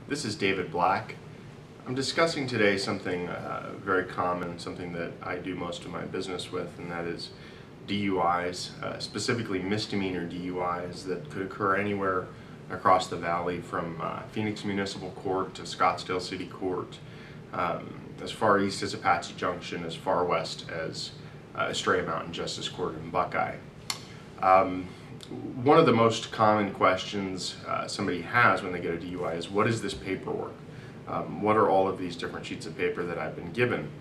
This is David Black. I'm discussing today something very common, something that I do most of my business with, and that is DUIs, specifically misdemeanor DUIs that could occur anywhere across the valley from Phoenix Municipal Court to Scottsdale City Court, as far east as Apache Junction, as far west as Estrella Mountain Justice Court in Buckeye. One of the most common questions somebody has when they get a DUI is, what is this paperwork? What are all of these different sheets of paper that I've been given?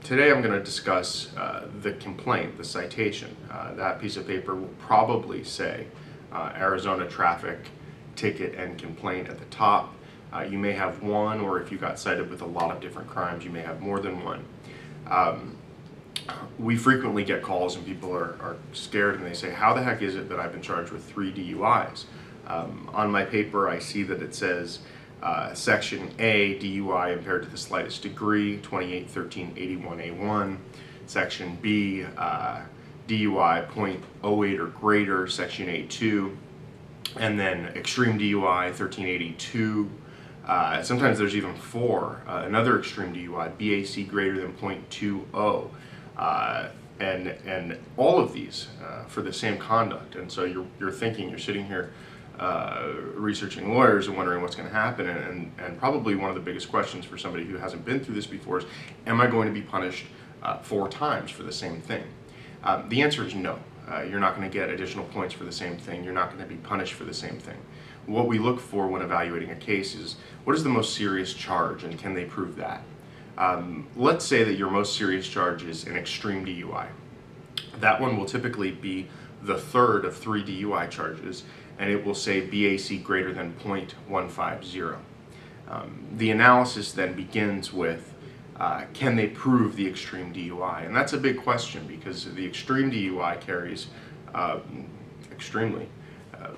Today I'm going to discuss the complaint, the citation. That piece of paper will probably say Arizona traffic ticket and complaint at the top. You may have one, or if you got cited with a lot of different crimes, you may have more than one. We frequently get calls and people are scared and they say, how the heck is it that I've been charged with 3 DUIs? On my paper I see that it says Section A, DUI impaired to the slightest degree, 281381A1. Section B, DUI .08 or greater, Section A2. And then extreme DUI, 1382. Sometimes there's even 4. Another extreme DUI, BAC greater than .20. And all of these for the same conduct. And so you're thinking, you're sitting here researching lawyers and wondering what's going to happen, and probably one of the biggest questions for somebody who hasn't been through this before is, am I going to be punished 4 times for the same thing? The answer is no. You're not going to get additional points for the same thing. You're not going to be punished for the same thing. What we look for when evaluating a case is, what is the most serious charge and can they prove that? Let's say that your most serious charge is an extreme DUI. That one will typically be the third of 3 DUI charges, and it will say BAC greater than .150. The analysis then begins with, can they prove the extreme DUI? And that's a big question, because the extreme DUI carries extremely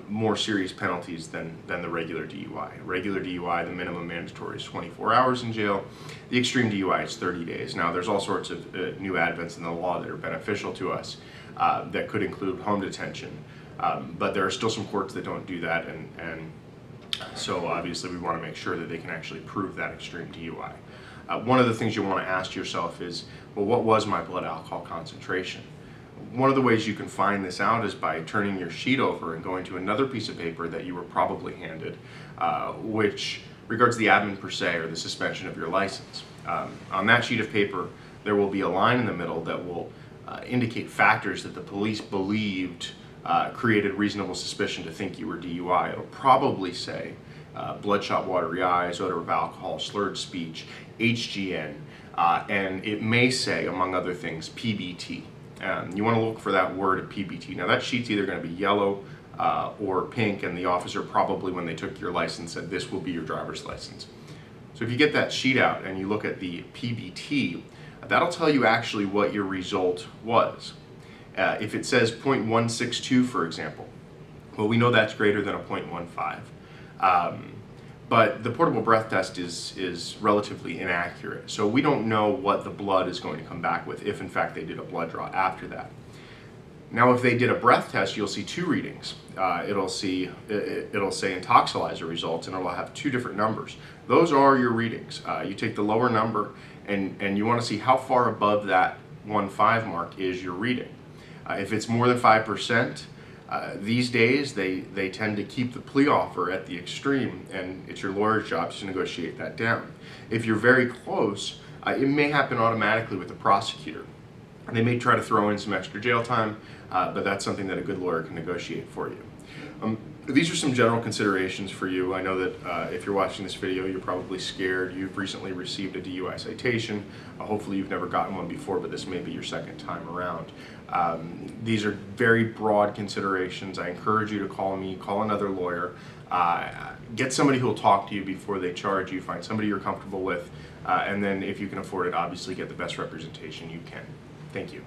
more serious penalties than the regular DUI. Regular DUI, the minimum mandatory is 24 hours in jail. The extreme DUI is 30 days. Now, there's all sorts of new advents in the law that are beneficial to us that could include home detention, but there are still some courts that don't do that, and so obviously we want to make sure that they can actually prove that extreme DUI. One of the things you want to ask yourself is, well, what was my blood alcohol concentration? One of the ways you can find this out is by turning your sheet over and going to another piece of paper that you were probably handed, which regards the admin per se, or the suspension of your license. On that sheet of paper, there will be a line in the middle that will indicate factors that the police believed created reasonable suspicion to think you were DUI. It'll probably say bloodshot watery eyes, odor of alcohol, slurred speech, HGN, and it may say, among other things, PBT. You want to look for that word PBT. Now that sheet's either going to be yellow or pink, and the officer probably, when they took your license, said this will be your driver's license. So if you get that sheet out and you look at the PBT, that'll tell you actually what your result was. If it says .162, for example, well, we know that's greater than a .15. But the portable breath test is relatively inaccurate, so we don't know what the blood is going to come back with if in fact they did a blood draw after that. Now if they did a breath test, you'll see 2 readings. It'll say intoxilizer results, and it'll have 2 different numbers. Those are your readings. You take the lower number and you want to see how far above that 1.5 mark is your reading. If it's more than 5%, these days they tend to keep the plea offer at the extreme, and it's your lawyer's job to negotiate that down. If you're very close, it may happen automatically with the prosecutor. They may try to throw in some extra jail time, but that's something that a good lawyer can negotiate for you. These are some general considerations for you. I know that if you're watching this video, you're probably scared. You've recently received a DUI citation. Hopefully you've never gotten one before, but this may be your second time around. These are very broad considerations. I encourage you to call me, call another lawyer, get somebody who will talk to you before they charge you, find somebody you're comfortable with, and then if you can afford it, obviously get the best representation you can. Thank you.